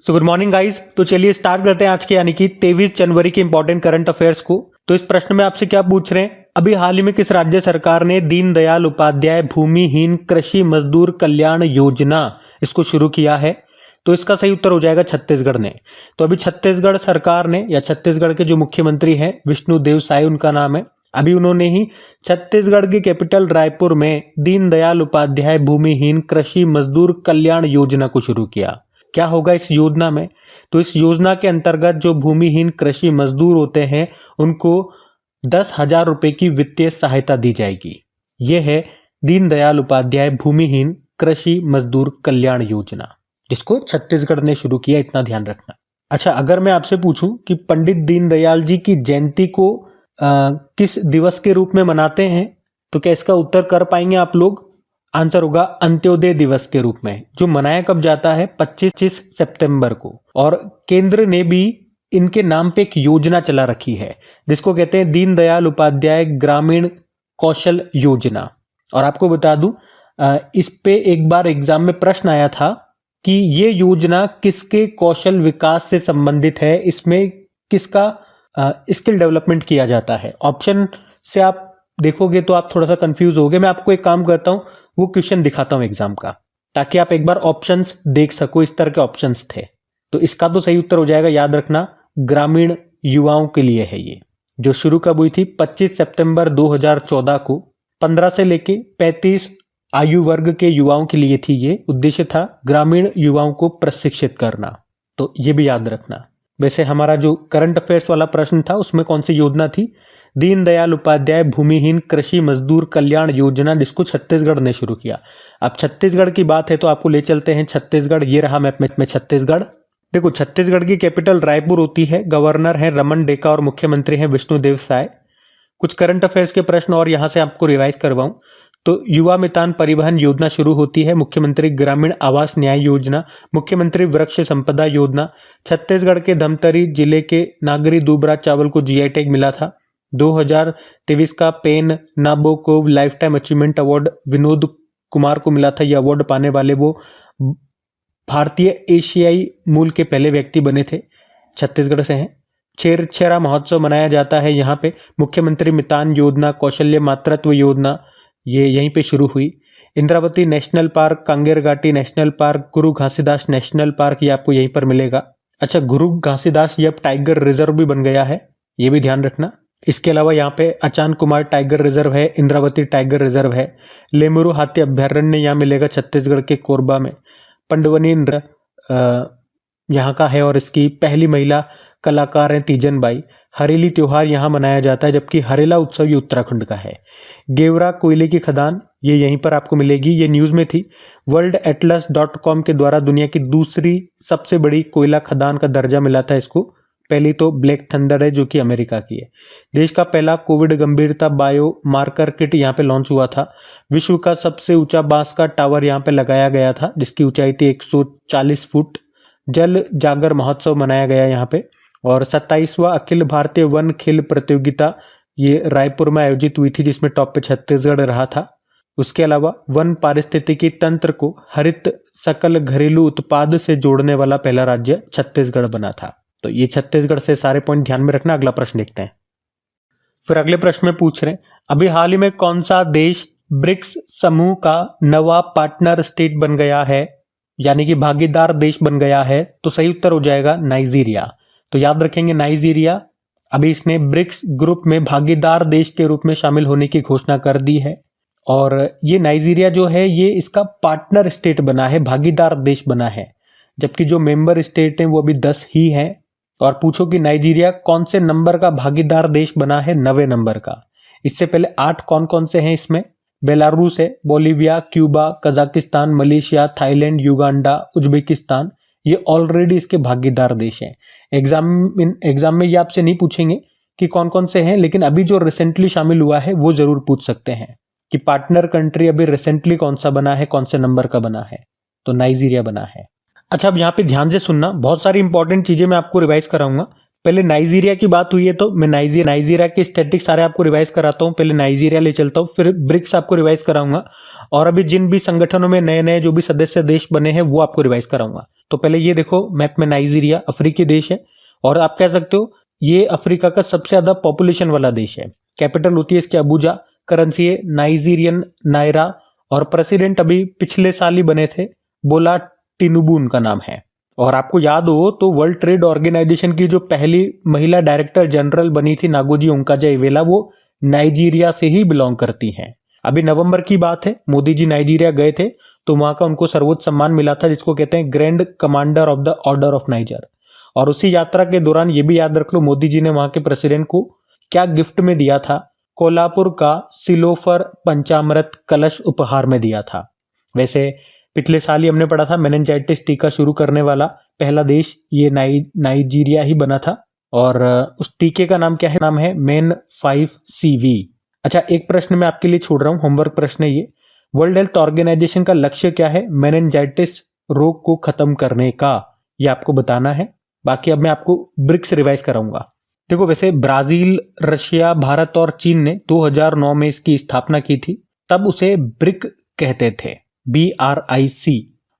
So good morning guys. तो चलिए start करते हैं आज के यानी कि 23 जनवरी के इंपॉर्टेंट करंट अफेयर्स को। तो इस प्रश्न में आपसे क्या पूछ रहे हैं, अभी हाल ही में किस राज्य सरकार ने दीनदयाल उपाध्याय भूमिहीन कृषि मजदूर कल्याण योजना इसको शुरू किया है? तो इसका सही उत्तर हो जाएगा छत्तीसगढ़ ने। तो अभी छत्तीसगढ़ सरकार ने या छत्तीसगढ़ के जो मुख्यमंत्री हैं विष्णुदेव साय उनका नाम है, अभी उन्होंने ही छत्तीसगढ़ की कैपिटल रायपुर में दीनदयाल उपाध्याय भूमिहीन कृषि मजदूर कल्याण योजना को शुरू किया। क्या होगा इस योजना में? तो इस योजना के अंतर्गत जो भूमिहीन कृषि मजदूर होते हैं उनको 10,000 रुपए की वित्तीय सहायता दी जाएगी। यह है दीनदयाल उपाध्याय भूमिहीन कृषि मजदूर कल्याण योजना, जिसको छत्तीसगढ़ ने शुरू किया, इतना ध्यान रखना। अच्छा, अगर मैं आपसे पूछूं कि पंडित दीनदयाल जी की जयंती को किस दिवस के रूप में मनाते हैं, तो क्या इसका उत्तर कर पाएंगे आप लोग? आंसर होगा अंत्योदय दिवस के रूप में, जो मनाया कब जाता है 25 सितंबर को। और केंद्र ने भी इनके नाम पे एक योजना चला रखी है जिसको कहते हैं दीनदयाल उपाध्याय ग्रामीण कौशल योजना। और आपको बता दूं, इस पे एक बार एग्जाम में प्रश्न आया था कि ये योजना किसके कौशल विकास से संबंधित है, इसमें किसका स्किल डेवलपमेंट किया जाता है। ऑप्शन से आप देखोगे तो आप थोड़ा सा कंफ्यूज होगे। मैं आपको एक काम करता हूं, वो क्वेश्चन दिखाता हूं एग्जाम का, ताकि आप एक बार ऑप्शंस देख सको। इस तरह के ऑप्शंस थे, तो इसका तो सही उत्तर हो जाएगा, याद रखना, ग्रामीण युवाओं के लिए है ये, जो शुरू कब हुई थी 25 सितंबर 2014 को। 15 से लेके 35 आयु वर्ग के युवाओं के लिए थी ये। उद्देश्य था ग्रामीण युवाओं को प्रशिक्षित करना, तो ये भी याद रखना। वैसे हमारा जो करंट अफेयर्स वाला प्रश्न था उसमें कौन सी योजना थी? दीनदयाल उपाध्याय भूमिहीन कृषि मजदूर कल्याण योजना, जिसको छत्तीसगढ़ ने शुरू किया। अब छत्तीसगढ़ की बात है तो आपको ले चलते हैं छत्तीसगढ़। ये रहा मैप में छत्तीसगढ़। देखो, छत्तीसगढ़ की कैपिटल रायपुर होती है, गवर्नर है रमन डेका और मुख्यमंत्री हैं विष्णुदेव साय। कुछ करंट अफेयर्स के प्रश्न और यहां से आपको रिवाइज करवाऊं तो युवा मितान परिवहन योजना शुरू होती है, मुख्यमंत्री ग्रामीण आवास न्याय योजना, मुख्यमंत्री वृक्ष संपदा योजना। छत्तीसगढ़ के धमतरी जिले के नागरी दूबरा चावल को जीआई टैग मिला था। 2023 का PEN Nabokov lifetime achievement award Vinod Kumar को मिला था। यह अवार्ड पाने वाले वो भारतीय एशियाई मूल के पहले व्यक्ति बने थे, छत्तीसगढ़ से हैं। छेरछेरा महोत्सव मनाया जाता है यहाँ पे। मुख्यमंत्री मितान योजना, कौशल्य मातृत्व योजना, ये यहीं पे शुरू हुई। इंद्रावती नेशनल पार्क, कांगेर घाटी नेशनल पार्क, गुरु घासीदास नेशनल पार्क, ये आपको यहीं पर मिलेगा। अच्छा, गुरु घासीदास ये अब टाइगर रिजर्व भी बन गया है, ये भी ध्यान रखना। इसके अलावा यहाँ पे अचान कुमार टाइगर रिजर्व है, इंद्रावती टाइगर रिजर्व है। लेमुरु हाथी अभ्यारण्य यहाँ मिलेगा छत्तीसगढ़ के कोरबा में। पंडवनी यहाँ का है और इसकी पहली महिला कलाकार हैं तीजन बाई। हरेली त्योहार यहाँ मनाया जाता है, जबकि हरेला उत्सव ये उत्तराखंड का है। गेवरा कोयले की खदान ये यहीं पर आपको मिलेगी, ये न्यूज़ में थी। वर्ल्ड एटलस.com के द्वारा दुनिया की दूसरी सबसे बड़ी कोयला खदान का दर्जा मिला था इसको। पहली तो ब्लैक थंडर है जो कि अमेरिका की है। देश का पहला कोविड गंभीरता बायो मार्कर किट यहाँ पे लॉन्च हुआ था। विश्व का सबसे ऊंचा बांस का टावर यहाँ पे लगाया गया था, जिसकी ऊंचाई थी 140 फुट। जल जागर महोत्सव मनाया गया यहाँ पे। और 27वां अखिल भारतीय वन खेल प्रतियोगिता ये रायपुर में आयोजित हुई थी, जिसमें टॉप पे छत्तीसगढ़ रहा था। उसके अलावा वन पारिस्थितिकी तंत्र को हरित सकल घरेलू उत्पाद से जोड़ने वाला पहला राज्य छत्तीसगढ़ बना था। तो ये छत्तीसगढ़ से सारे पॉइंट ध्यान में रखना। अगला प्रश्न देखते हैं। फिर अगले प्रश्न में पूछ रहे हैं, अभी हाल ही में कौन सा देश ब्रिक्स समूह का नवा पार्टनर स्टेट बन गया है, यानी कि भागीदार देश बन गया है? तो सही उत्तर हो जाएगा नाइजीरिया। तो याद रखेंगे नाइजीरिया अभी इसने ब्रिक्स ग्रुप में भागीदार देश के रूप में शामिल होने की घोषणा कर दी है। और ये नाइजीरिया जो है ये इसका पार्टनर स्टेट बना है, भागीदार देश बना है, जबकि जो मेंबर स्टेट हैं वो अभी 10 ही हैं। और पूछो कि नाइजीरिया कौन से नंबर का भागीदार देश बना है? 9वें नंबर का। इससे पहले 8 कौन कौन से हैं इसमें? बेलारूस है, Bolivia, Cuba, Kazakhstan, Malaysia, Thailand, Uganda, Uzbekistan, ये ऑलरेडी इसके भागीदार देश हैं। एग्जाम में ये आपसे नहीं पूछेंगे कि कौन कौन से हैं, लेकिन अभी जो रिसेंटली शामिल हुआ है वो जरूर पूछ सकते हैं कि पार्टनर कंट्री अभी रिसेंटली कौन सा बना है, कौन से नंबर का बना है। तो नाइजीरिया बना है। अच्छा, अब यहाँ पे ध्यान से सुनना, बहुत सारी इंपॉर्टेंट चीजें मैं आपको रिवाइज कराऊंगा। पहले नाइजीरिया की बात हुई है तो मैं नाइजीरिया के स्टैटिक्स सारे आपको रिवाइज कराता हूँ। पहले नाइजीरिया ले चलता हूँ, फिर ब्रिक्स आपको रिवाइज कराऊंगा, और अभी जिन भी संगठनों में नए नए जो भी सदस्य देश बने हैं वो आपको रिवाइज कराऊंगा। तो पहले ये देखो मैप में, नाइजीरिया अफ्रीकी देश है, और आप कह सकते हो ये अफ्रीका का सबसे ज्यादा पॉपुलेशन वाला देश है। कैपिटल होती है इसकी अबूजा, करेंसी है नाइजीरियन नायरा, और प्रेसिडेंट अभी पिछले साल ही बने थे, बोला टिनुबू उनका नाम है। और आपको याद हो तो वर्ल्ड ट्रेड ऑर्गेनाइजेशन की जो पहली महिला डायरेक्टर जनरल बनी थी नागोजी ओंकाजा-इवेला, वो नाइजीरिया से ही बिलोंग करती हैं। अभी नवंबर की बात है, मोदी जी नाइजीरिया गए थे तो वहां का उनको सर्वोच्च सम्मान मिला था जिसको कहते हैं grand commander of the order of niger. और उसी यात्रा के दौरान ये भी याद रख लो मोदी जी ने वहां के प्रेसिडेंट को क्या गिफ्ट में दिया था, कोल्हापुर का सिलोफर पंचामृत कलश उपहार में दिया था। वैसे पिछले साल ही हमने पढ़ा था मेनिंजाइटिस टीका शुरू करने वाला पहला देश ये नाइजीरिया ही बना था, और उस टीके का नाम क्या है, नाम है मेन 5CV। अच्छा, एक प्रश्न मैं आपके लिए छोड़ रहा हूं, होमवर्क प्रश्न है ये, वर्ल्ड हेल्थ ऑर्गेनाइजेशन का लक्ष्य क्या है मेनिंजाइटिस रोग को खत्म करने का, ये आपको बताना है। बाकी अब मैं आपको ब्रिक्स रिवाइज कराऊंगा। देखो वैसे ब्राजील, रशिया, भारत और चीन ने 2009 में इसकी स्थापना की थी, तब उसे ब्रिक कहते थे, BRIC।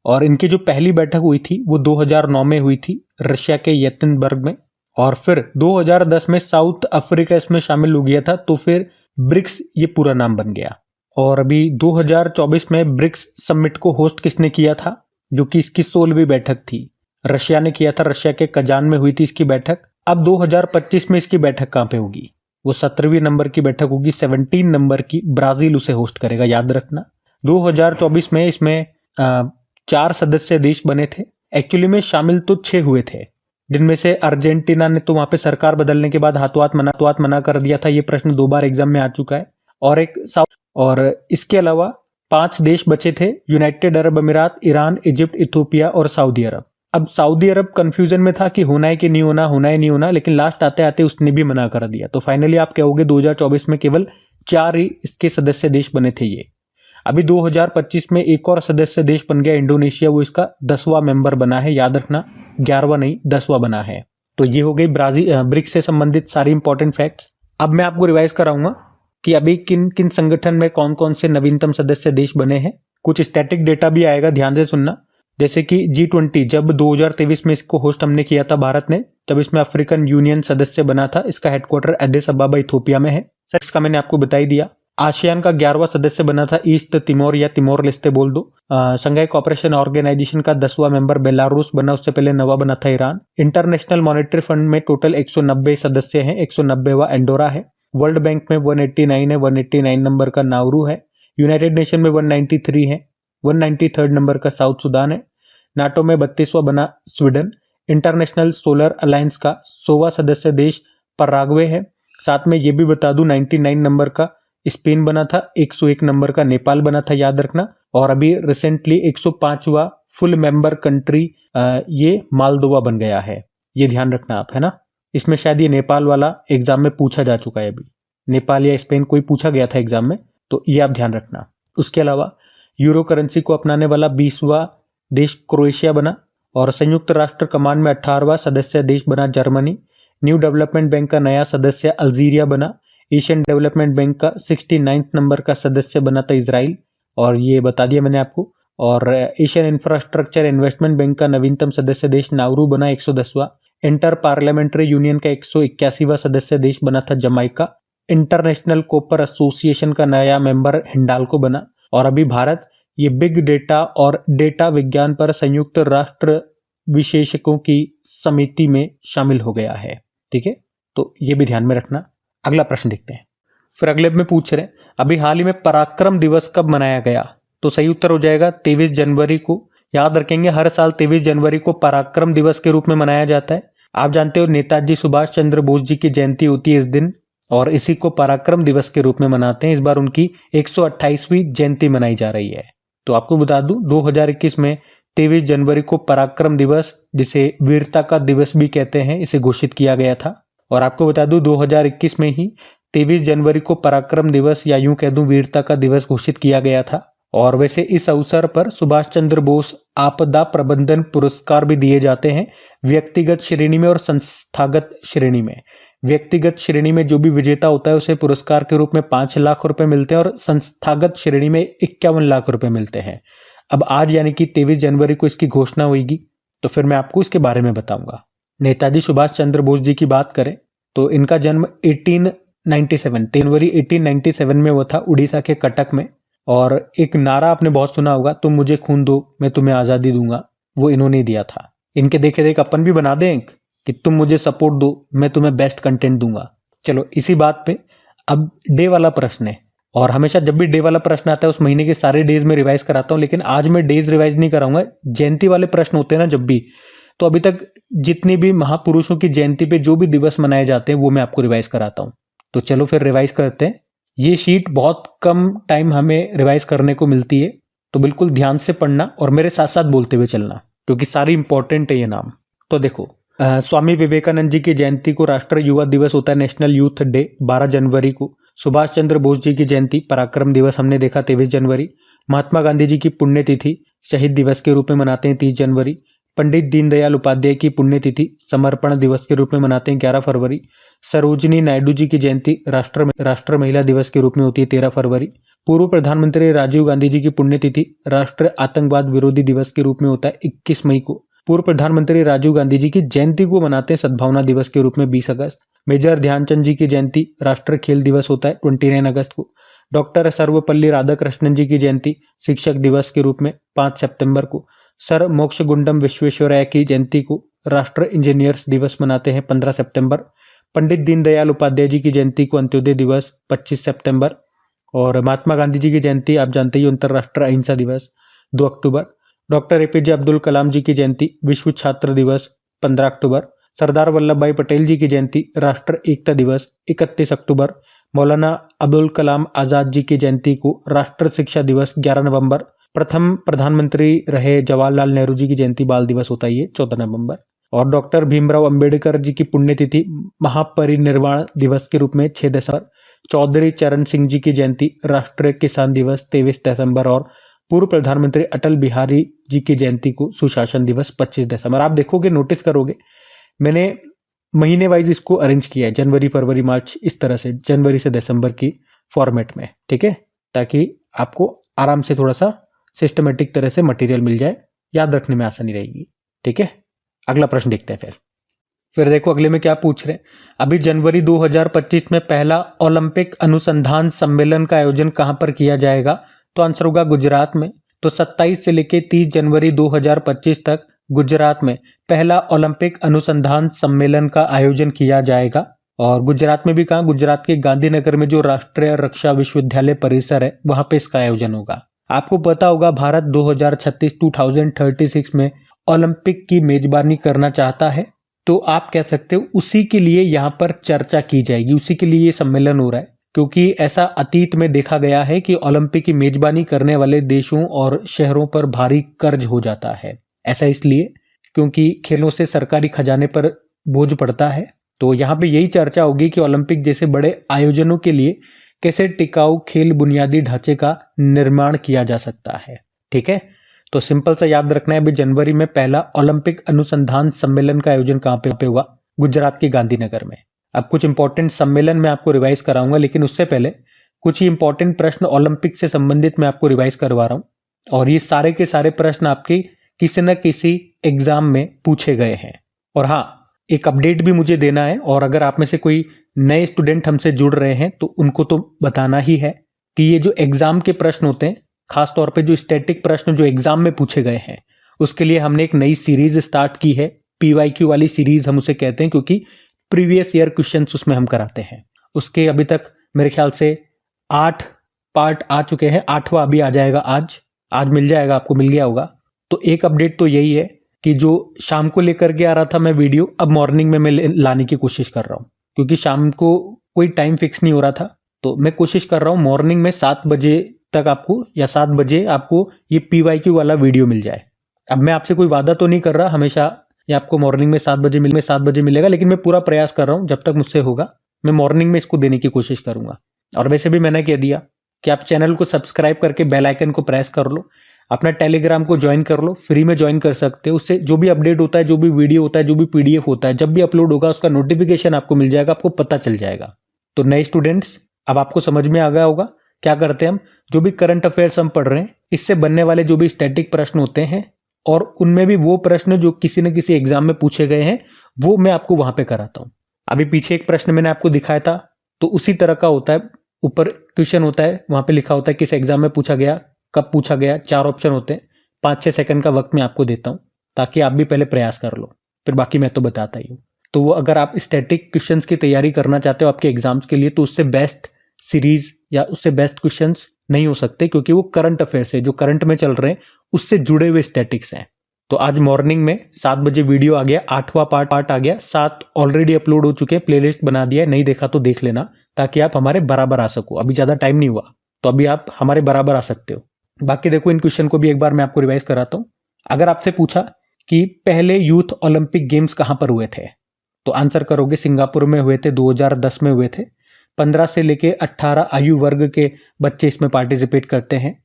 और इनकी जो पहली बैठक हुई थी वो 2009 में हुई थी रशिया के येतेनबर्ग में, और फिर 2010 में साउथ अफ्रीका इसमें शामिल हो गया था, तो फिर ब्रिक्स ये पूरा नाम बन गया। और अभी 2024 में ब्रिक्स समिट को होस्ट किसने किया था, जो कि इसकी 16वीं बैठक थी, रशिया ने किया था, रशिया के कजान में हुई थी इसकी बैठक। अब 2025 में इसकी बैठक कहां पे होगी, वो 17वीं नंबर की बैठक होगी, 17 नंबर की, ब्राजील उसे होस्ट करेगा, याद रखना। 2024 में इसमें 4 सदस्य देश बने थे, एक्चुअली में शामिल तो 6 हुए थे, जिनमें से अर्जेंटीना ने तो वहां पे सरकार बदलने के बाद हाथों हाथ मना कर दिया था, ये प्रश्न 2 बार एग्जाम में आ चुका है। और इसके अलावा 5 देश बचे थे, यूनाइटेड अरब अमीरात, ईरान, इजिप्ट, इथोपिया और सऊदी अरब। अब सऊदी अरब कंफ्यूजन में था कि होना है कि नहीं होना, होना है नहीं होना, लेकिन लास्ट आते आते उसने भी मना कर दिया। तो फाइनली आप कहोगे 2024 में केवल 4 ही इसके सदस्य देश बने थे ये। अभी 2025 में एक और सदस्य देश बन गया इंडोनेशिया, वो इसका 10वां मेंबर बना है, याद रखना 11वां नहीं 10वां बना है। तो ये हो गई ब्रिक्स से संबंधित सारी इंपॉर्टेंट फैक्ट्स। अब मैं आपको रिवाइज कराऊंगा कि अभी किन किन संगठन में कौन कौन से नवीनतम सदस्य देश बने हैं। कुछ स्टैटिक डेटा भी आएगा, ध्यान से सुनना, जैसे कि G20 जब 2023 में इसको होस्ट हमने किया था भारत ने, तब इसमें अफ्रीकन यूनियन सदस्य बना था, इसका हेडक्वार्टर एडिस अबाबा इथोपिया में है, इसका मैंने आपको बता ही दिया। आसियान का 11वां सदस्य बना था ईस्ट तिमोर या तिमोर लेस्ते बोल दो। संघाई कॉपरेशन ऑर्गेनाइजेशन का 10वां मेंबर बेलारूस बना, उससे पहले 9वां बना था ईरान। इंटरनेशनल मॉनेटरी फंड में टोटल 190 सदस्य हैं, 190वां एंडोरा है। वर्ल्ड बैंक में 189 है, 189 नंबर का नाउरू है। यूनाइटेड नेशन में 193 है, 193 नंबर का साउथ सुडान है। नाटो में 32वां बना स्वीडन। इंटरनेशनल सोलर अलायंस का 100वां सदस्य देश पराग्वे है। साथ में ये भी बता दूं 99 नंबर का स्पेन बना था, 101 नंबर का नेपाल बना था, याद रखना। और अभी रिसेंटली 105वां फुल मेंबर कंट्री ये मालदोवा बन गया है, ये ध्यान रखना आप, है ना। इसमें शायद ये नेपाल वाला एग्जाम में पूछा जा चुका है, अभी नेपाल या स्पेन कोई पूछा गया था एग्जाम में, तो ये आप ध्यान रखना। उसके अलावा यूरो करेंसी को अपनाने वाला 20वां देश क्रोएशिया बना, और संयुक्त राष्ट्र कमान में 18वां सदस्य देश बना जर्मनी। न्यू डेवलपमेंट बैंक का नया सदस्य अल्जीरिया बना। एशियन डेवलपमेंट बैंक का 69 नंबर का सदस्य बना था इजराइल, और ये बता दिया मैंने आपको। और एशियन इंफ्रास्ट्रक्चर इन्वेस्टमेंट बैंक का नवीनतम सदस्य देश नाउरू बना, 110वां। इंटर पार्लियामेंट्री यूनियन का 181वां सदस्य देश बना था जमाइका। इंटरनेशनल कॉपर एसोसिएशन का नया मेंबर हिंडाल्को बना। और अभी भारत ये बिग डेटा और डेटा विज्ञान पर संयुक्त राष्ट्र विशेषज्ञों की समिति में शामिल हो गया है, ठीक है, तो ये भी ध्यान में रखना। अगला प्रश्न देखते हैं। फिर अगले में पूछ रहे हैं अभी हाल ही में पराक्रम दिवस कब मनाया गया, तो सही उत्तर हो जाएगा 23 जनवरी को। याद रखेंगे हर साल 23 जनवरी को पराक्रम दिवस के रूप में मनाया जाता है। आप जानते हो नेताजी सुभाष चंद्र बोस जी की जयंती होती है इस दिन, और इसी को पराक्रम दिवस के रूप में मनाते हैं। इस बार उनकी 128वीं जयंती मनाई जा रही है। तो आपको बता दूं 2021 में 23 जनवरी को पराक्रम दिवस, जिसे वीरता का दिवस भी कहते हैं, इसे घोषित किया गया था। और आपको बता दूं 2021 में ही 23 जनवरी को पराक्रम दिवस या यूं कह दूं वीरता का दिवस घोषित किया गया था। और वैसे इस अवसर पर सुभाष चंद्र बोस आपदा प्रबंधन पुरस्कार भी दिए जाते हैं, व्यक्तिगत श्रेणी में और संस्थागत श्रेणी में। व्यक्तिगत श्रेणी में जो भी विजेता होता है उसे पुरस्कार के रूप में 5 लाख रुपए मिलते हैं और संस्थागत श्रेणी में 51 लाख रुपए मिलते हैं। अब आज यानी कि 23 जनवरी को इसकी घोषणा होगी, तो फिर मैं आपको इसके बारे में बताऊंगा। नेताजी सुभाष चंद्र बोस जी की बात करें तो इनका जन्म 1897 जनवरी 1897 में हुआ था, उड़ीसा के कटक में। और एक नारा आपने बहुत सुना होगा, तुम मुझे खून दो मैं तुम्हें आज़ादी दूंगा, वो इन्होंने दिया था। इनके देखे देख अपन भी बना दें कि तुम मुझे सपोर्ट दो मैं तुम्हें बेस्ट कंटेंट दूंगा। चलो इसी बात पे अब डे वाला प्रश्न है, और हमेशा जब भी डे वाला प्रश्न आता है उस महीने के सारे डेज में रिवाइज कराता हूँ, लेकिन आज मैं डेज रिवाइज नहीं कराऊंगा। जयंती वाले प्रश्न होते हैं ना जब भी, तो अभी तक जितनी भी महापुरुषों की जयंती पे जो भी दिवस मनाए जाते हैं वो मैं आपको रिवाइज कराता हूँ। तो चलो फिर रिवाइज करते हैं। ये शीट बहुत कम टाइम हमें रिवाइज करने को मिलती है, तो बिल्कुल ध्यान से पढ़ना और मेरे साथ साथ बोलते हुए चलना, क्योंकि सारी इंपॉर्टेंट है ये नाम। तो देखो, स्वामी विवेकानंद जी की जयंती को राष्ट्रीय युवा दिवस होता है, नेशनल यूथ डे 12 जनवरी को। सुभाष चंद्र बोस जी की जयंती पराक्रम दिवस हमने देखा 23 जनवरी। महात्मा गांधी जी की पुण्यतिथि शहीद दिवस के रूप में मनाते हैं 30 जनवरी। पंडित दीनदयाल उपाध्याय की पुण्यतिथि समर्पण दिवस के रूप में मनाते हैं 11 फरवरी। सरोजिनी नायडू जी की जयंती राष्ट्र महिला दिवस के रूप में होती है 13 फरवरी। पूर्व प्रधानमंत्री राजीव गांधी जी की पुण्यतिथि राष्ट्रीय आतंकवाद विरोधी दिवस के रूप में होता है 21 मई को। पूर्व प्रधानमंत्री राजीव गांधी जी की जयंती को मनाते हैं सद्भावना दिवस के रूप में 20 अगस्त। मेजर ध्यानचंद जी की जयंती राष्ट्रीय खेल दिवस होता है 29 अगस्त को। डॉक्टर सर्वपल्ली राधाकृष्णन जी की जयंती शिक्षक दिवस के रूप में 5 सितंबर को। सर मोक्षगुंडम विश्वेश्वरैया की जयंती को राष्ट्रीय इंजीनियर्स दिवस मनाते हैं 15 सितंबर। पंडित दीनदयाल उपाध्याय जी की जयंती को अंत्योदय दिवस 25 सितंबर। और महात्मा गांधी जी की जयंती आप जानते ही अंतर्राष्ट्रीय अहिंसा दिवस 2 अक्टूबर। डॉक्टर एपीजे अब्दुल कलाम जी की जयंती विश्व छात्र दिवस 15 अक्टूबर। सरदार वल्लभ भाई पटेल जी की जयंती राष्ट्रीय एकता दिवस 31 अक्टूबर। मौलाना अबुल कलाम आजाद जी की जयंती को राष्ट्रीय शिक्षा दिवस 11 नवंबर। प्रथम प्रधानमंत्री रहे जवाहरलाल नेहरू जी की जयंती बाल दिवस होता है ये 14 नवंबर। और डॉक्टर भीमराव अंबेडकर जी की पुण्यतिथि महापरिनिर्वाण दिवस के रूप में 6 दिसंबर। चौधरी चरण सिंह जी की जयंती राष्ट्रीय किसान दिवस 23 दिसंबर। और पूर्व प्रधानमंत्री अटल बिहारी जी की जयंती को सुशासन दिवस 25 दिसंबर। आप देखोगे, नोटिस करोगे, मैंने महीने वाइज इसको अरेंज किया है, जनवरी फरवरी मार्च, इस तरह से जनवरी से दिसंबर की फॉर्मेट में, ठीक है, ताकि आपको आराम से थोड़ा सा सिस्टमेटिक तरह से मटेरियल मिल जाए, याद रखने में आसानी रहेगी। ठीक है, अगला प्रश्न देखते हैं। फिर देखो अगले में क्या पूछ रहे हैं। अभी जनवरी 2025 में पहला ओलंपिक अनुसंधान सम्मेलन का आयोजन कहां पर किया जाएगा? तो आंसर होगा गुजरात में। तो 27 से लेकर 30 जनवरी 2025 तक गुजरात में पहला ओलंपिक अनुसंधान सम्मेलन का आयोजन किया जाएगा। और गुजरात में भी कहाँ? गुजरात के गांधीनगर में जो राष्ट्रीय रक्षा विश्वविद्यालय परिसर है वहां पे इसका आयोजन होगा। आपको पता होगा भारत 2036 में ओलंपिक की मेजबानी करना चाहता है, तो आप कह सकते हो उसी के लिए यहाँ पर चर्चा की जाएगी, उसी के लिए ये सम्मेलन हो रहा है। क्योंकि ऐसा अतीत में देखा गया है कि ओलंपिक की मेजबानी करने वाले देशों और शहरों पर भारी कर्ज हो जाता है। ऐसा इसलिए क्योंकि खेलों से सरकारी खजाने पर बोझ पड़ता है। तो यहाँ पे यही चर्चा होगी कि ओलंपिक जैसे बड़े आयोजनों के लिए कैसे टिकाऊ खेल बुनियादी ढांचे का निर्माण किया जा सकता है। ठीक है, तो सिंपल सा याद रखना है, अभी जनवरी में पहला ओलंपिक अनुसंधान सम्मेलन का आयोजन कहाँ पे हुआ? गुजरात के गांधीनगर में। अब कुछ इंपॉर्टेंट सम्मेलन मैं आपको रिवाइज कराऊंगा, लेकिन उससे पहले कुछ ही इंपॉर्टेंट प्रश्न ओलंपिक से संबंधित मैं आपको रिवाइज करवा रहा हूँ। और ये सारे के सारे प्रश्न आपके किसी न किसी एग्जाम में पूछे गए हैं। और हाँ, एक अपडेट भी मुझे देना है, और अगर आप में से कोई नए स्टूडेंट हमसे जुड़ रहे हैं तो उनको तो बताना ही है कि ये जो एग्जाम के प्रश्न होते हैं, खास तौर पे जो स्टैटिक प्रश्न जो एग्जाम में पूछे गए हैं, उसके लिए हमने एक नई सीरीज स्टार्ट की है। PYQ वाली सीरीज हम उसे कहते हैं, क्योंकि प्रीवियस ईयर क्वेश्चंस उसमें हम कराते हैं। उसके अभी तक मेरे ख्याल से 8 पार्ट आ चुके हैं, 8वां अभी आ जाएगा। आज मिल जाएगा, आपको मिल गया होगा। तो एक अपडेट तो यही है कि जो शाम को लेकर के आ रहा था मैं वीडियो, अब मॉर्निंग में मैं लाने की कोशिश कर रहा हूँ, क्योंकि शाम को कोई टाइम फिक्स नहीं हो रहा था। तो मैं कोशिश कर रहा हूँ मॉर्निंग में 7 बजे तक आपको, या 7 बजे आपको ये PYQ वाला वीडियो मिल जाए। अब मैं आपसे कोई वादा तो नहीं कर रहा हमेशा ये आपको मॉर्निंग में 7 बजे मिलेगा, लेकिन मैं पूरा प्रयास कर रहा हूँ, जब तक मुझसे होगा मैं मॉर्निंग में इसको देने की कोशिश करूंगा। और वैसे भी मैंने कह दिया कि आप चैनल को सब्सक्राइब करके बेल आइकन को प्रेस कर लो। अपना टेलीग्राम को ज्वाइन कर लो, फ्री में ज्वाइन कर सकते हो। उससे जो भी अपडेट होता है, जो भी वीडियो होता है, जो भी पीडीएफ होता है, जब भी अपलोड होगा उसका नोटिफिकेशन आपको मिल जाएगा, आपको पता चल जाएगा। तो नए स्टूडेंट्स, अब आपको समझ में आ गया होगा क्या करते हैं हम। जो भी करंट अफेयर्स हम पढ़ रहे हैं, इससे बनने वाले जो भी स्टैटिक प्रश्न होते हैं और उनमें भी वो प्रश्न जो किसी न किसी एग्जाम में पूछे गए हैं, वो मैं आपको वहां पे कराता हूं। अभी पीछे एक प्रश्न मैंने आपको दिखाया था, तो उसी तरह का होता है। ऊपर क्वेश्चन होता है, वहां पे लिखा होता है किस एग्जाम में पूछा गया, कब पूछा गया, 4 ऑप्शन होते हैं। 5-6 सेकंड का वक्त मैं आपको देता हूं ताकि आप भी पहले प्रयास कर लो, फिर बाकी मैं तो बताता ही हूं। तो वो अगर आप स्टैटिक क्वेश्चंस की तैयारी करना चाहते हो आपके एग्जाम्स के लिए, तो उससे बेस्ट सीरीज या उससे बेस्ट क्वेश्चंस नहीं हो सकते, क्योंकि वो करंट अफेयर्स है, जो करंट में चल रहे हैं उससे जुड़े हुए स्टैटिक्स हैं। तो आज मॉर्निंग में 7 बजे वीडियो आ गया, 8वां पार्ट आ गया, 7 ऑलरेडी अपलोड हो चुके हैं, प्लेलिस्ट बना दिया है, नहीं देखा तो देख लेना, ताकि आप हमारे बराबर आ सको। अभी ज्यादा टाइम नहीं हुआ तो अभी आप हमारे बराबर आ सकते हो। बाकी देखो, इन क्वेश्चन को भी एक बार मैं आपको रिवाइज कराता हूं। अगर आपसे पूछा कि पहले यूथ ओलंपिक गेम्स कहां पर हुए थे, तो आंसर करोगे सिंगापुर में हुए थे, 2010 में हुए थे। 15 से लेके 18 आयु वर्ग के बच्चे इसमें पार्टिसिपेट करते हैं।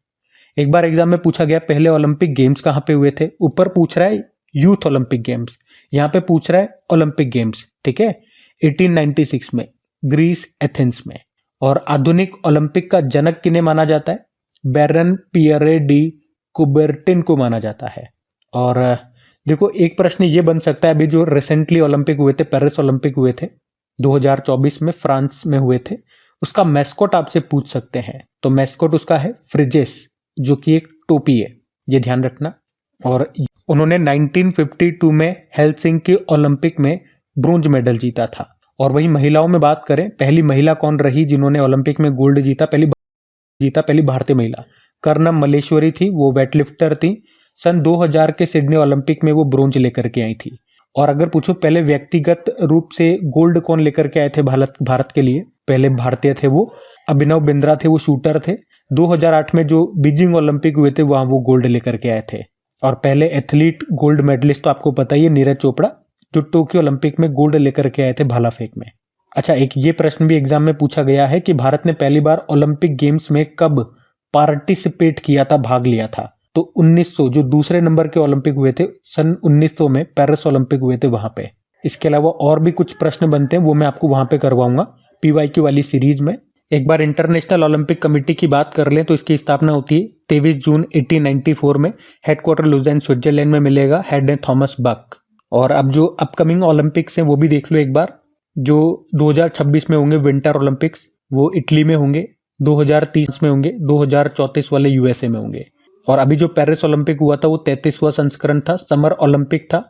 एक बार एग्जाम में पूछा गया पहले ओलंपिक गेम्स कहां पे हुए थे, ऊपर पूछ रहा है यूथ ओलंपिक गेम्स, यहां पे पूछ रहा है ओलंपिक गेम्स, ठीक है। 1896 में ग्रीस एथेंस में। और आधुनिक ओलंपिक का जनक किन्हें माना जाता है, बैरन पियरे डी कुबेर्टिन को माना जाता है। और देखो, एक प्रश्न ये बन सकता है, अभी जो रिसेंटली ओलंपिक हुए थे, पेरिस ओलंपिक हुए थे 2024 में, फ्रांस में हुए थे, उसका मैस्कोट आपसे पूछ सकते हैं। तो मैस्कोट उसका है फ्रिजेस, जो कि एक टोपी है, ये ध्यान रखना। और उन्होंने 1952 में हेलसिंकी ओलंपिक में ब्रोंज मेडल जीता था। और वही महिलाओं में बात करें, पहली महिला कौन रही जिन्होंने ओलंपिक में गोल्ड जीता, पहली भारतीय महिला कर्णम मल्लेश्वरी थी, वो वेटलिफ्टर थी। सन 2000 के सिडनी ओलंपिक में वो ब्रोंज लेकर के आई थी। और अगर पूछो पहले व्यक्तिगत रूप से गोल्ड कौन लेकर के आए थे भारत के लिए, पहले भारतीय थे वो अभिनव बिंद्रा थे, वो शूटर थे। 2008 में जो बीजिंग ओलंपिक हुए थे वहां वो गोल्ड लेकर के आए थे। और पहले एथलीट गोल्ड मेडलिस्ट तो आपको पता ही है, नीरज चोपड़ा, जो टोक्यो ओलंपिक में गोल्ड लेकर के आए थे भाला फेंक में। अच्छा, एक ये प्रश्न भी एग्जाम में पूछा गया है कि भारत ने पहली बार ओलंपिक गेम्स में कब पार्टिसिपेट किया था, भाग लिया था। तो 1900, जो दूसरे नंबर के ओलंपिक हुए थे सन 1900 में, पेरिस ओलंपिक हुए थे वहां पे। इसके अलावा और भी कुछ प्रश्न बनते हैं, वो मैं आपको वहां पे करवाऊंगा पीवाईक्यू वाली सीरीज में। एक बार इंटरनेशनल ओलंपिक कमेटी की बात कर लें तो इसकी स्थापना होती है 23 जून 1894 में। हेडक्वार्टर लुज़ेन स्विट्जरलैंड में मिलेगा, हेड है थॉमस बक। और अब जो अपकमिंग ओलंपिक्स हैं वो भी देख लो एक बार। जो 2026 में होंगे विंटर ओलंपिक्स, वो इटली में होंगे, 2030 में होंगे, 2034 वाले यूएसए में होंगे। और अभी जो पेरिस ओलंपिक हुआ था वो 33वां संस्करण था, समर ओलंपिक था।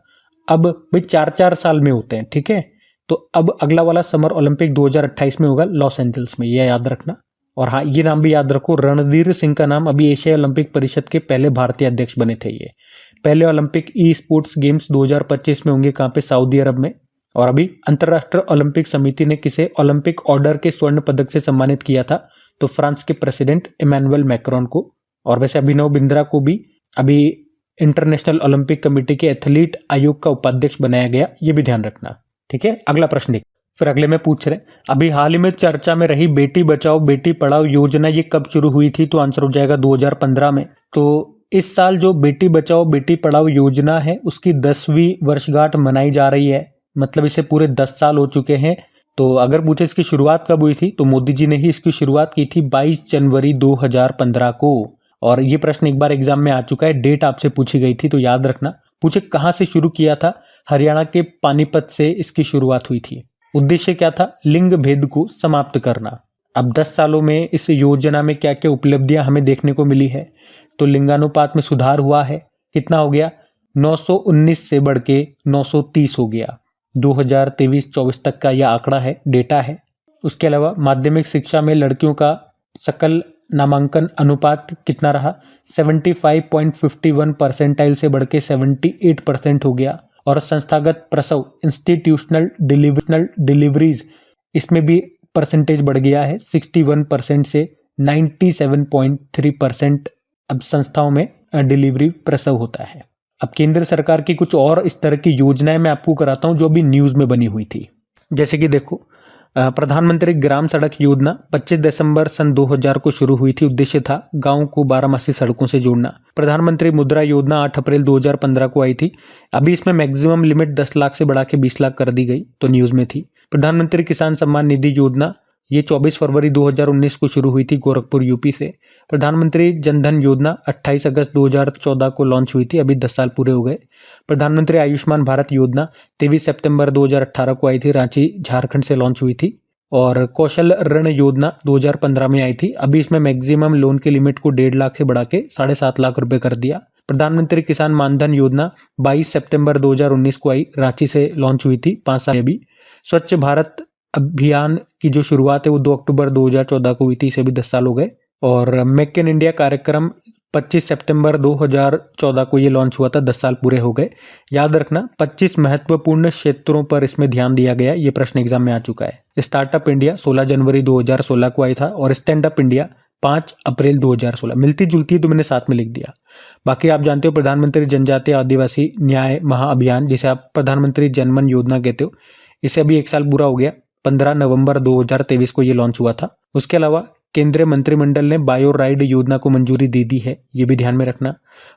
अब भाई 4-4 साल में होते हैं, ठीक है। तो अब अगला वाला समर ओलंपिक 2028 में होगा लॉस एंजल्स में, ये याद रखना। और हाँ, ये नाम भी याद रखो, रणधीर सिंह का नाम अभी एशिया ओलंपिक परिषद के पहले भारतीय अध्यक्ष बने थे। ये पहले ओलंपिक ई स्पोर्ट्स गेम्स 2025 में होंगे, कहाँ पे, सऊदी अरब में। और अभी अंतर्राष्ट्रीय ओलंपिक समिति ने किसे ओलंपिक ऑर्डर के स्वर्ण पदक से सम्मानित किया था, तो फ्रांस के प्रेसिडेंट इमैनुअल मैक्रोन को। और वैसे अभिनव बिंद्रा को भी अभी इंटरनेशनल ओलंपिक कमेटी के एथलीट आयोग का उपाध्यक्ष बनाया गया, ये भी ध्यान रखना, ठीक है। अगला प्रश्न देख, फिर अगले में पूछ रहे अभी हाल ही में चर्चा में रही बेटी बचाओ बेटी पढ़ाओ योजना, ये कब शुरू हुई थी, तो आंसर हो जाएगा 2015 में। तो इस साल जो बेटी बचाओ बेटी पढ़ाओ योजना है उसकी 10वीं वर्षगांठ मनाई जा रही है, मतलब इसे पूरे 10 साल हो चुके हैं। तो अगर पूछे इसकी शुरुआत कब हुई थी, तो मोदी जी ने ही इसकी शुरुआत की थी 22 जनवरी 2015 को। और ये प्रश्न एक बार एग्जाम में आ चुका है, डेट आपसे पूछी गई थी तो याद रखना। पूछे कहां से शुरू किया था, हरियाणा के पानीपत से इसकी शुरुआत हुई थी। उद्देश्य क्या था, लिंग भेद को समाप्त करना। अब 10 सालों में इस योजना में क्या क्या उपलब्धियां हमें देखने को मिली है, तो लिंगानुपात में सुधार हुआ है, कितना हो गया, 919 से बढ़ के 930 हो गया। 2023-24 तक का यह आंकड़ा है, डेटा है। उसके अलावा माध्यमिक शिक्षा में लड़कियों का सकल नामांकन अनुपात कितना रहा, 75.51 परसेंटाइल से बढ़ के 78% हो गया। और संस्थागत प्रसव इंस्टीट्यूशनल डिलीवरीज, इसमें भी परसेंटेज बढ़ गया है, 61% से 97.3% अब संस्थाओं में डिलीवरी प्रसव होता है। अब केंद्र सरकार की कुछ और इस तरह की योजनाएं मैं आपको कराता हूं जो अभी न्यूज में बनी हुई थी। जैसे कि देखो, प्रधानमंत्री ग्राम सड़क योजना 25 दिसंबर सन 2000 को शुरू हुई थी। उद्देश्य था गांव को 12 सड़कों से जोड़ना। प्रधानमंत्री मुद्रा योजना 8 अप्रैल 2015 को आई थी। अभी इसमें मैक्सिमम लिमिट 10 लाख से बढ़ा के 20 लाख कर दी गई, तो न्यूज में थी। प्रधानमंत्री किसान सम्मान निधि योजना ये 24 फरवरी 2019 को शुरू हुई थी गोरखपुर यूपी से। प्रधानमंत्री जनधन योजना 28 अगस्त 2014 को लॉन्च हुई थी, अभी 10 साल पूरे हो गए। प्रधानमंत्री आयुष्मान भारत योजना 23 सितंबर 2018 को आई थी, रांची झारखंड से लॉन्च हुई थी। और कौशल ऋण योजना 2015 में आई थी। अभी इसमें मैक्सिमम लोन की लिमिट को 1.5 लाख से बढ़ा के 7.5 लाख रुपए कर दिया। प्रधानमंत्री किसान मानधन योजना 22 सितंबर 2019 को आई, रांची से लॉन्च हुई थी, 5 साल अभी। स्वच्छ भारत अभियान की जो शुरुआत है वो 2 अक्टूबर 2014 को हुई थी, इसे भी 10 साल हो गए। और मेक इन इंडिया कार्यक्रम 25 सितंबर 2014 को ये लॉन्च हुआ था, 10 साल पूरे हो गए। याद रखना 25 महत्वपूर्ण क्षेत्रों पर इसमें ध्यान दिया गया, ये प्रश्न एग्जाम में आ चुका है। स्टार्टअप इंडिया 16 जनवरी 2016 को आई था और स्टैंड अप इंडिया 5 अप्रैल 2016। मिलती जुलती है तो मैंने साथ में लिख दिया। बाकी आप जानते हो प्रधानमंत्री जनजातीय आदिवासी न्याय महाअभियान, जिसे आप प्रधानमंत्री जनमन योजना कहते हो, इसे अभी 1 साल पूरा हो गया। 15 नवंबर 2023 को ये लॉन्च हुआ था। उसके अलावा केंद्रीय मंत्रिमंडल ने बायो राइड योजना को मंजूरी दे दी है, ये भी ध्यान में रखना।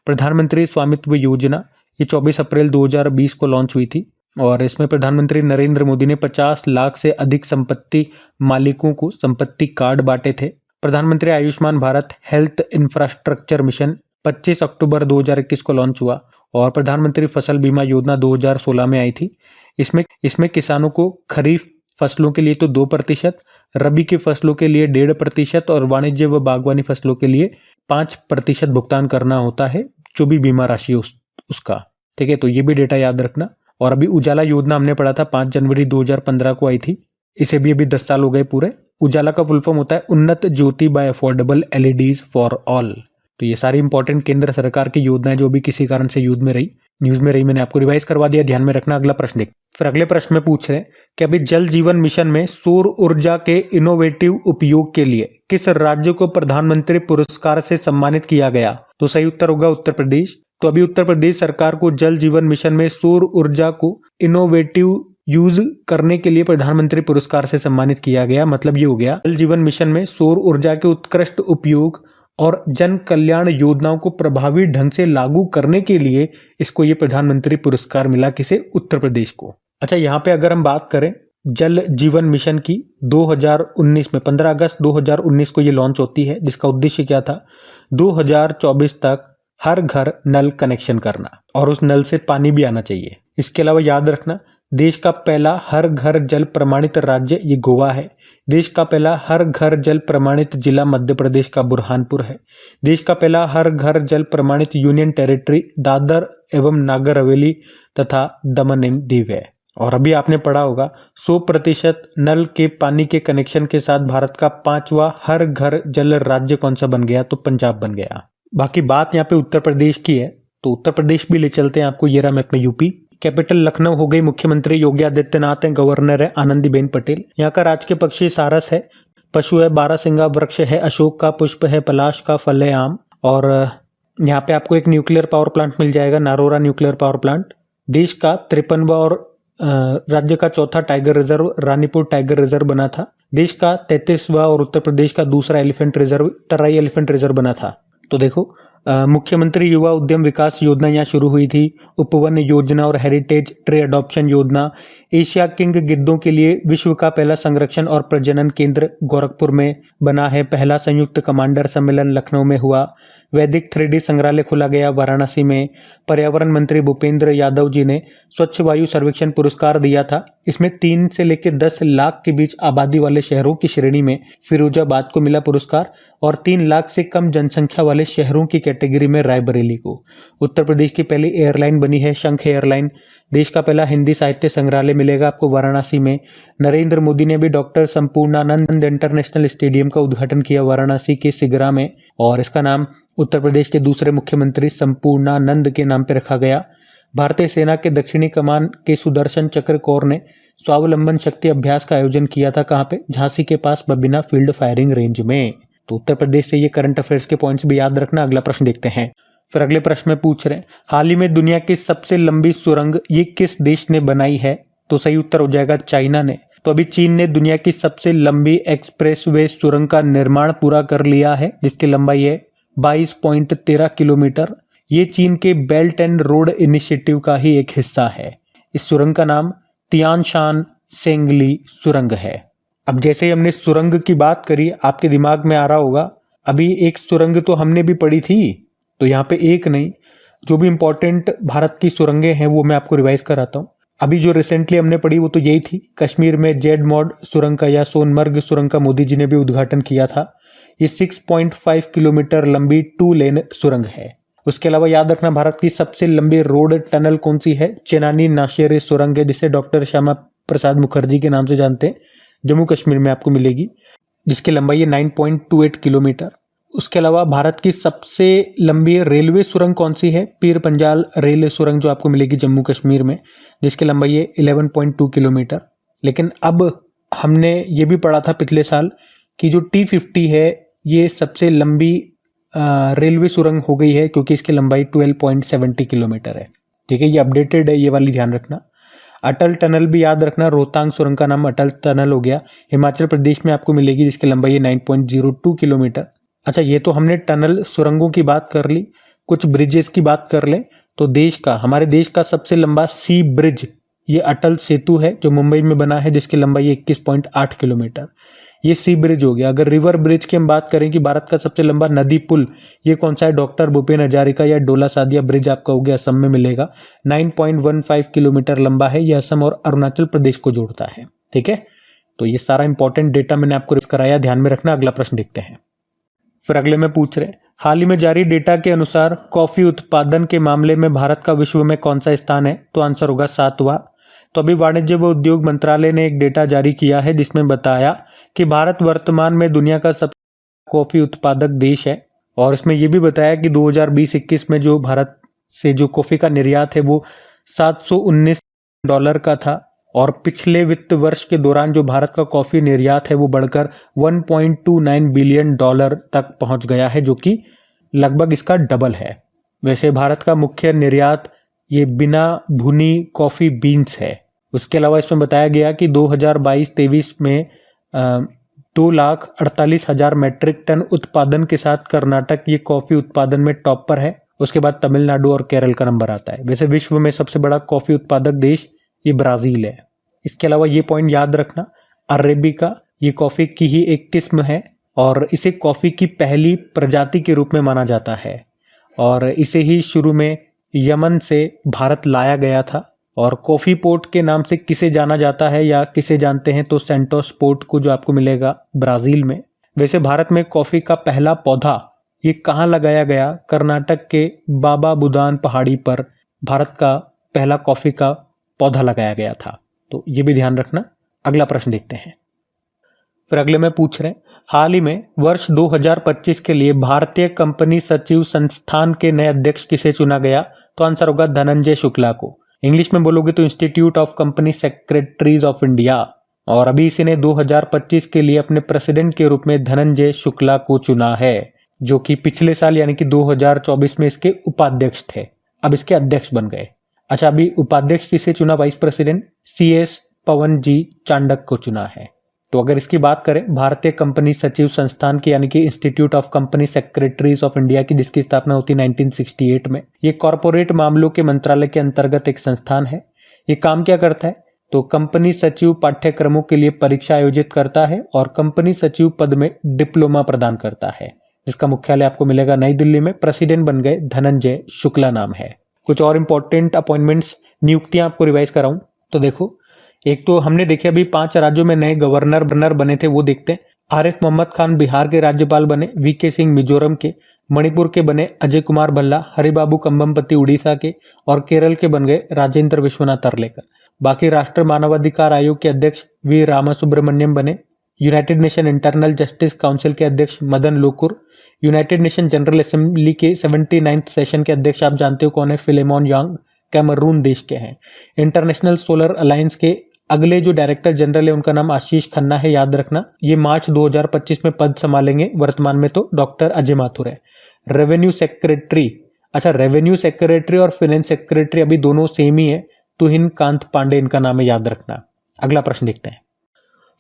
प्रधानमंत्री स्वामित्व योजना ये 24 अप्रैल 2020 को लॉन्च हुई थी और इसमें प्रधानमंत्री नरेंद्र मोदी ने 50 लाख से अधिक संपत्ति मालिकों को संपत्ति कार्ड बांटे थे। प्रधानमंत्री Ayushman Bharat health infrastructure mission 25 अक्टूबर 2021 को लॉन्च हुआ और प्रधानमंत्री फसल बीमा योजना 2016 में आई थी। इसमें किसानों को खरीफ फसलों के लिए तो 2%, रबी की फसलों के लिए 1.5% और वाणिज्य व बागवानी फसलों के लिए 5% भुगतान करना होता है, जो भी बीमा राशि उसका। ठीक है, तो ये भी डेटा याद रखना। और अभी उजाला योजना हमने पढ़ा था, 5 जनवरी 2015 को आई थी, इसे भी अभी 10 साल हो गए पूरे। उजाला का फुल फॉर्म होता है Unnat Jyoti by affordable LEDs for all. तो ये सारी इंपॉर्टेंट केंद्र सरकार की योजनाएं जो भी किसी कारण से न्यूज में रही, मैंने आपको रिवाइज करवा दिया, ध्यान में रखना। अगला प्रश्न देख। फिर अगले प्रश्न में पूछ रहे हैं कि अभी जल जीवन मिशन में सौर ऊर्जा के इनोवेटिव उपयोग के लिए किस राज्य को प्रधानमंत्री पुरस्कार से सम्मानित किया गया? तो सही उत्तर होगा उत्तर प्रदेश। तो अभी उत्तर प्रदेश सरकार को जल जीवन मिशन में सौर ऊर्जा को इनोवेटिव यूज करने के लिए प्रधानमंत्री पुरस्कार से सम्मानित किया गया। मतलब ये हो गया, जल जीवन मिशन में सौर ऊर्जा के उत्कृष्ट उपयोग और जन कल्याण योजनाओं को प्रभावी ढंग से लागू करने के लिए इसको ये प्रधानमंत्री पुरस्कार मिला। किसे? उत्तर प्रदेश को। अच्छा, यहाँ पे अगर हम बात करें जल जीवन मिशन की, 2019 में 15 अगस्त 2019 को ये लॉन्च होती है, जिसका उद्देश्य क्या था? 2024 तक हर घर नल कनेक्शन करना और उस नल से पानी भी आना चाहिए। इसके अलावा याद रखना, देश का पहला हर घर जल प्रमाणित राज्य ये गोवा है। देश का पहला हर घर जल प्रमाणित जिला मध्य प्रदेश का बुरहानपुर है। देश का पहला हर घर जल प्रमाणित यूनियन टेरिटरी दादर एवं नागर हवेली तथा दमन एवं दीव है। और अभी आपने पढ़ा होगा 100% नल के पानी के कनेक्शन के साथ भारत का 5वां हर घर जल राज्य कौन सा बन गया? तो पंजाब बन गया। बाकी बात यहाँ पे उत्तर प्रदेश की है, तो उत्तर प्रदेश भी ले चलते हैं आपको। ये रहा मैप में यूपी। कैपिटल लखनऊ हो गई, मुख्यमंत्री योगी आदित्यनाथ हैं, गवर्नर है आनंदीबेन पटेल। यहाँ का राजकीय पक्षी सारस है, पशु है बारहसिंगा, वृक्ष है अशोक का, पुष्प है पलाश का, फल है आम। और यहाँ पे आपको एक न्यूक्लियर पावर प्लांट मिल जाएगा, नारोरा न्यूक्लियर पावर प्लांट। देश का 53वां और राज्य का 4था tiger reserve Ranipur tiger reserve बना था। देश का 33वां और उत्तर प्रदेश का दूसरा एलिफेंट रिजर्व तराई एलिफेंट रिजर्व बना था। तो देखो, मुख्यमंत्री युवा उद्यम विकास योजना यहाँ शुरू हुई थी। उपवन योजना और हेरिटेज ट्री अडॉप्शन योजना। एशिया किंग गिद्धों के लिए विश्व का पहला संरक्षण और प्रजनन केंद्र गोरखपुर में बना है। पहला संयुक्त कमांडर सम्मेलन लखनऊ में हुआ। वैदिक 3D संग्रहालय खोला गया वाराणसी में। पर्यावरण मंत्री भूपेंद्र यादव जी ने स्वच्छ वायु सर्वेक्षण पुरस्कार दिया था। इसमें 3 से लेकर 10 लाख के बीच आबादी वाले शहरों की श्रेणी में फिरोजाबाद को मिला पुरस्कार और 3 लाख से कम जनसंख्या वाले शहरों की कैटेगरी में रायबरेली को। उत्तर प्रदेश की पहली एयरलाइन बनी है शंख एयरलाइन। देश का पहला हिंदी साहित्य संग्रहालय मिलेगा आपको वाराणसी में। नरेंद्र मोदी ने भी डॉक्टर संपूर्णानंद इंटरनेशनल स्टेडियम का उद्घाटन किया वाराणसी के सिगरा में और इसका नाम उत्तर प्रदेश के दूसरे मुख्यमंत्री संपूर्णानंद के नाम पर रखा गया। भारतीय सेना के दक्षिणी कमान के सुदर्शन चक्र कोर ने स्वावलंबन शक्ति अभ्यास का आयोजन किया था। कहाँ पे? झांसी के पास बबिना फील्ड फायरिंग रेंज में। तो उत्तर प्रदेश से ये करंट अफेयर्स के पॉइंट्स भी याद रखना। अगला प्रश्न देखते हैं। फिर अगले प्रश्न में पूछ रहे हैं, हाल ही में दुनिया की सबसे लंबी सुरंग ये किस देश ने बनाई है? तो सही उत्तर हो जाएगा चाइना ने। तो तो अभी चीन ने दुनिया की सबसे लंबी एक्सप्रेसवे सुरंग का निर्माण पूरा कर लिया है, जिसकी लंबाई है 22.13 किलोमीटर। ये चीन के बेल्ट एंड रोड इनिशिएटिव का ही एक हिस्सा है। इस सुरंग का नाम तियानशान सेंगली सुरंग है। अब जैसे ही हमने सुरंग की बात करी, आपके दिमाग में आ रहा होगा अभी एक सुरंग तो हमने भी पढ़ी थी, तो यहाँ पे एक नहीं, जो भी इंपॉर्टेंट भारत की सुरंगें हैं वो मैं आपको रिवाइज कराता हूँ। अभी जो रिसेंटली हमने पढ़ी वो तो यही थी, कश्मीर में जेड मॉड सुरंग का या सोनमर्ग सुरंग का मोदी जी ने भी उद्घाटन किया था। ये 6.5 किलोमीटर लंबी 2 लेन सुरंग है। उसके अलावा याद रखना भारत की सबसे लंबी रोड टनल कौन सी है? चेनानी नाशेरे सुरंग है, जिसे डॉक्टर श्यामा प्रसाद मुखर्जी के नाम से जानते हैं। जम्मू कश्मीर में आपको मिलेगी, जिसकी लंबाई है 9.28 किलोमीटर। उसके अलावा भारत की सबसे लंबी रेलवे सुरंग कौन सी है? पीर पंजाल रेलवे सुरंग, जो आपको मिलेगी जम्मू कश्मीर में, जिसकी लंबाई है 11.2 किलोमीटर। लेकिन अब हमने ये भी पढ़ा था पिछले साल कि जो T50 है ये सबसे लंबी रेलवे सुरंग हो गई है, क्योंकि इसकी लंबाई 12.70 किलोमीटर है। ठीक है, ये अपडेटेड है, ये वाली ध्यान रखना। अटल टनल भी याद रखना, रोहतांग सुरंग का नाम अटल टनल हो गया, हिमाचल प्रदेश में आपको मिलेगी, जिसकी लंबाई है 9.02 किलोमीटर। अच्छा, ये तो हमने टनल सुरंगों की बात कर ली। कुछ ब्रिजेस की बात कर ले तो हमारे देश का सबसे लंबा सी ब्रिज ये अटल सेतु है, जो मुंबई में बना है, जिसकी लंबाई 21.8 किलोमीटर। ये सी ब्रिज हो गया। अगर रिवर ब्रिज की हम बात करें कि भारत का सबसे लंबा नदी पुल ये कौन सा है? डॉक्टर भूपेन हजारिका या डोला सादिया ब्रिज आपका हो गया, असम में मिलेगा, 9.15 किलोमीटर लंबा है। ये असम और अरुणाचल प्रदेश को जोड़ता है। ठीक है, तो ये सारा इंपॉर्टेंट डेटा मैंने आपको कराया, ध्यान में रखना। अगला प्रश्न देखते हैं। फिर अगले में पूछ रहे, हाल ही में जारी डेटा के अनुसार कॉफी उत्पादन के मामले में भारत का विश्व में कौन सा स्थान है? तो आंसर होगा 7वां। तो अभी वाणिज्य व उद्योग मंत्रालय ने एक डेटा जारी किया है, जिसमें बताया कि भारत वर्तमान में दुनिया का सबसे कॉफी उत्पादक देश है। और इसमें यह भी बताया कि 2020-21 में जो भारत से जो कॉफी का निर्यात है वो $719 का था, और पिछले वित्त वर्ष के दौरान जो भारत का कॉफी निर्यात है वो बढ़कर $1.29 बिलियन तक पहुंच गया है, जो कि लगभग इसका डबल है। वैसे भारत का मुख्य निर्यात ये बिना भुनी कॉफी बीन्स है। उसके अलावा इसमें बताया गया कि 2022-23 में 2,48,000 मैट्रिक टन उत्पादन के साथ कर्नाटक ये कॉफी उत्पादन में टॉप पर है। उसके बाद तमिलनाडु और केरल का नंबर आता है। वैसे विश्व में सबसे बड़ा कॉफी उत्पादक देश ये ब्राजील है। इसके अलावा ये पॉइंट याद रखना, अरेबिका ये कॉफी की ही एक किस्म है और इसे कॉफी की पहली प्रजाति के रूप में माना जाता है, और इसे ही शुरू में यमन से भारत लाया गया था। और कॉफी पोर्ट के नाम से किसे जाना जाता है या किसे जानते हैं? तो सेंटोस पोर्ट को, जो आपको मिलेगा ब्राजील में। वैसे भारत में कॉफी का पहला पौधा ये कहाँ लगाया गया? कर्नाटक के बाबा बुदान पहाड़ी पर भारत का पहला कॉफी का पौधा लगाया गया था। तो ये भी ध्यान रखना। अगला प्रश्न देखते हैं। फिर अगले में पूछ रहे हैं, हाल ही में वर्ष 2025 के लिए भारतीय कंपनी सचिव संस्थान के नए अध्यक्ष किसे चुना गया? तो आंसर होगा धनंजय शुक्ला को। इंग्लिश में बोलोगे तो institute of company secretaries of India. और अभी इसी ने 2025 के लिए अपने प्रेसिडेंट के रूप में धनंजय शुक्ला को चुना है, जो कि पिछले साल यानी कि 2024 में इसके उपाध्यक्ष थे, अब इसके अध्यक्ष बन गए। अच्छा, अभी उपाध्यक्ष किसे चुना? वाइस प्रेसिडेंट CS पवन जी चांडक को चुना है। तो अगर इसकी बात करें भारतीय कंपनी सचिव संस्थान की यानी कि institute of company secretaries of India की, जिसकी स्थापना होती 1968 में, ये कॉरपोरेट मामलों के मंत्रालय के अंतर्गत एक संस्थान है। ये काम क्या करता है? तो कंपनी सचिव पाठ्यक्रमों के लिए परीक्षा आयोजित करता है और कंपनी सचिव पद में डिप्लोमा प्रदान करता है, जिसका मुख्यालय आपको मिलेगा नई दिल्ली में। प्रेसिडेंट बन गए धनंजय शुक्ला नाम है। कुछ और इंपॉर्टेंट अपॉइंटमेंट्स, नियुक्तियां आपको रिवाइज कराऊं तो देखो, एक तो हमने देखे अभी 5 राज्यों में नए गवर्नर बने थे, वो देखते हैं। आरिफ मोहम्मद खान बिहार के राज्यपाल बने, VK सिंह मिजोरम के, मणिपुर के बने अजय कुमार भल्ला, हरिबाबू कंबमपति उड़ीसा के, और केरल के बन गए राजेंद्र विश्वनाथ अरलेकर। बाकी राष्ट्रीय मानवाधिकार आयोग के अध्यक्ष V रामासुब्रमण्यम बने, United nation internal justice council के अध्यक्ष Madan Lokur, United nation general assembly के 79th सेशन के अध्यक्ष आप जानते हो कौन है? फिलेमोन यांग, कैमरून देश के हैं। इंटरनेशनल सोलर अलायंस के अगले जो डायरेक्टर जनरल है उनका नाम आशीष खन्ना है, याद रखना। ये मार्च 2025 में पद संभालेंगे, वर्तमान में तो डॉक्टर अजय माथुर है। रेवेन्यू सेक्रेटरी, अच्छा रेवेन्यू सेक्रेटरी और फाइनेंस सेक्रेटरी अभी दोनों सेम ही है, तुहिन कांत पांडे इनका नाम है, याद रखना। अगला प्रश्न देखते हैं।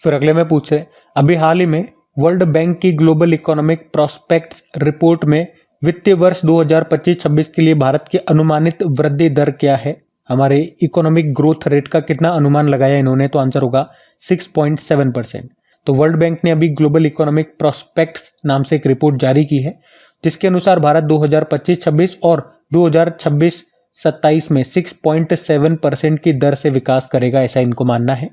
फिर अगले में पूछ रहे अभी हाल ही में वर्ल्ड बैंक की ग्लोबल इकोनॉमिक प्रोस्पेक्ट्स रिपोर्ट में वित्तीय वर्ष 2025-26 के लिए भारत की अनुमानित वृद्धि दर क्या है, हमारे इकोनॉमिक ग्रोथ रेट का कितना अनुमान लगाया इन्होंने, तो आंसर होगा 6.7%। तो वर्ल्ड बैंक ने अभी ग्लोबल इकोनॉमिक प्रोस्पेक्ट्स नाम से एक रिपोर्ट जारी की है जिसके अनुसार भारत 2025-26 और 2026-27 में 6.7% की दर से विकास करेगा, ऐसा इनको मानना है।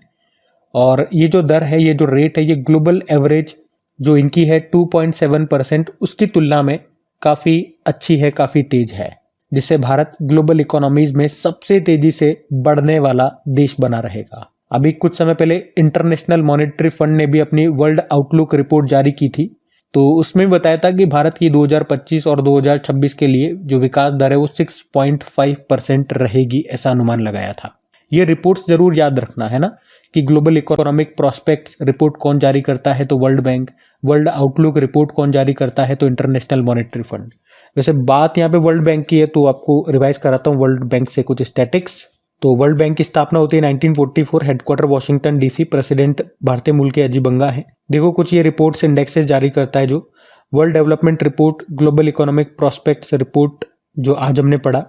और ये जो दर है, ये जो रेट है, ये ग्लोबल एवरेज जो इनकी है 2.7% उसकी तुलना में काफ़ी अच्छी है, काफ़ी तेज है, जिससे भारत ग्लोबल इकोनॉमीज में सबसे तेजी से बढ़ने वाला देश बना रहेगा। अभी कुछ समय पहले इंटरनेशनल मॉनेटरी फंड ने भी अपनी वर्ल्ड आउटलुक रिपोर्ट जारी की थी, तो उसमें बताया था कि भारत की 2025 और 2026 के लिए जो विकास दर है वो 6.5% रहेगी, ऐसा अनुमान लगाया था। ये रिपोर्ट्स जरूर याद रखना है ना कि ग्लोबल इकोनॉमिक प्रोस्पेक्ट्स रिपोर्ट कौन जारी करता है, तो world bank. World outlook report कौन जारी करता है, तो इंटरनेशनल मॉनेटरी फंड। वैसे बात यहाँ पे वर्ल्ड बैंक की है तो आपको रिवाइज कराता हूँ वर्ल्ड बैंक से कुछ स्टैटिक्स। तो वर्ल्ड बैंक की स्थापना होती है 1944, हेडक्वार्टर वॉशिंगटन डीसी, प्रेसिडेंट भारतीय मूल के अजीब बंगा है। देखो कुछ ये रिपोर्ट्स इंडेक्सेस जारी करता है, जो world development report, global economic prospects report जो आज हमने पढ़ा,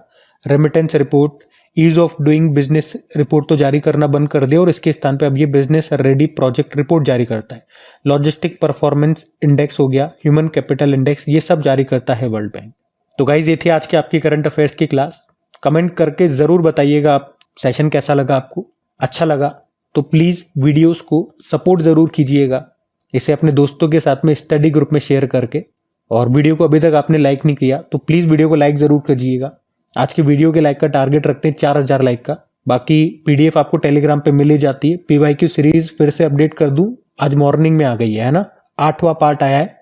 remittance report, ease of doing business report तो जारी करना बंद कर दिया और इसके स्थान पे अब ये बिजनेस रेडी प्रोजेक्ट रिपोर्ट जारी करता है। लॉजिस्टिक परफॉर्मेंस इंडेक्स हो गया, ह्यूमन कैपिटल इंडेक्स, ये सब जारी करता है वर्ल्ड बैंक। तो गाइज ये थी आज की आपकी करंट अफेयर्स की क्लास। कमेंट करके जरूर बताइएगा आप सेशन कैसा लगा आपको। अच्छा लगा तो प्लीज वीडियोस को सपोर्ट जरूर कीजिएगा, इसे अपने दोस्तों के साथ में स्टडी ग्रुप में शेयर करके। और वीडियो को अभी तक आपने लाइक नहीं किया तो प्लीज वीडियो को लाइक जरूर कीजिएगा। आज की वीडियो के लाइक का टारगेट रखते हैं 4000 लाइक का। बाकी पीडीएफ आपको टेलीग्राम पे मिल ही जाती है। पीवाईक्यू सीरीज फिर से अपडेट कर दूं, आज मॉर्निंग में आ गई है ना, 8वां पार्ट आया है,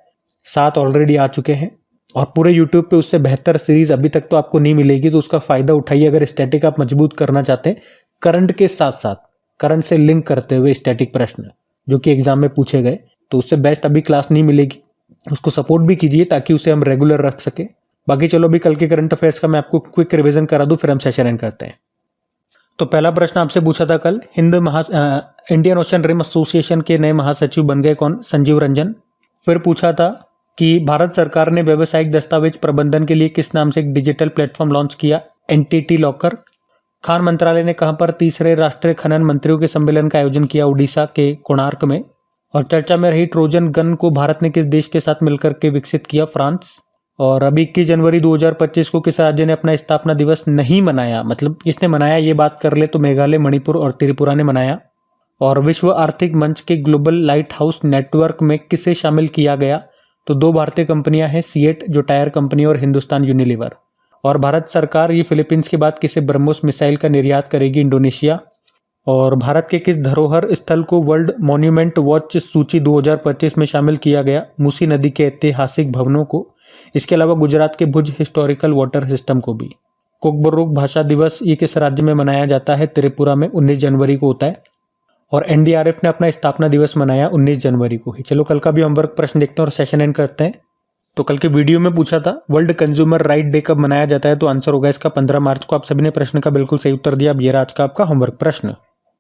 7 ऑलरेडी आ चुके हैं। और पूरे यूट्यूब पे उससे बेहतर सीरीज अभी तक तो आपको नहीं मिलेगी, तो उसका फायदा उठाइए। अगर स्टैटिक आप मजबूत करना चाहते हैं, करंट के साथ साथ करंट से लिंक करते हुए स्टैटिक प्रश्न जो कि एग्जाम में पूछे गए, तो उससे बेस्ट अभी क्लास नहीं मिलेगी। उसको सपोर्ट भी कीजिए ताकि उसे हम रेगुलर रख सके। बाकी चलो अभी कल के करंट अफेयर्स का मैं आपको क्विक रिवीजन करा दूं, फिर हम सेशन एंड करते हैं। तो पहला प्रश्न आपसे पूछा था कल, इंडियन ओशन रिम एसोसिएशन के नए महासचिव बन गए कौन? संजीव रंजन। फिर पूछा था कि भारत सरकार ने व्यावसायिक दस्तावेज प्रबंधन के लिए किस नाम से एक डिजिटल प्लेटफॉर्म लॉन्च किया? NTT locker. खान मंत्रालय ने कहां पर तीसरे राष्ट्रीय खनन मंत्रियों के सम्मेलन का आयोजन किया? उड़ीसा के कोणार्क में। और चर्चा में रही ट्रोजन गन को भारत ने किस देश के साथ मिलकर के विकसित किया? फ्रांस। और अभी 21 जनवरी 2025 को किस राज्य ने अपना स्थापना दिवस नहीं मनाया? मतलब किसने मनाया ये बात कर ले तो मेघालय, मणिपुर और त्रिपुरा ने मनाया। और विश्व आर्थिक मंच के ग्लोबल लाइट हाउस नेटवर्क में किसे शामिल किया गया? तो 2 भारतीय कंपनियां हैं, सीएट जो टायर कंपनी और हिंदुस्तान यूनिलीवर। और भारत सरकार ये फिलीपींस के बाद किसे ब्रह्मोस मिसाइल का निर्यात करेगी? इंडोनेशिया। और भारत के किस धरोहर स्थल को वर्ल्ड मॉन्यूमेंट वॉच सूची 2025 में शामिल किया गया? मूसी नदी के ऐतिहासिक भवनों को। इसके अलावा गुजरात के भुज हिस्टोरिकल वाटर सिस्टम को भी। कोकबोरोक भाषा दिवस ये किस राज्य में मनाया जाता है? त्रिपुरा में, 19 जनवरी को होता है। और एनडीआरएफ ने अपना स्थापना दिवस मनाया 19 जनवरी को ही। चलो कल का भी होमवर्क प्रश्न देखते हैं और सेशन एंड करते हैं। तो कल के वीडियो में पूछा था वर्ल्ड कंज्यूमर राइट डे कब मनाया जाता है? तो आंसर होगा इसका 15 मार्च को। आप सभी ने प्रश्न का बिल्कुल सही उत्तर दिया। अब ये रहा आज का आपका होमवर्क प्रश्न।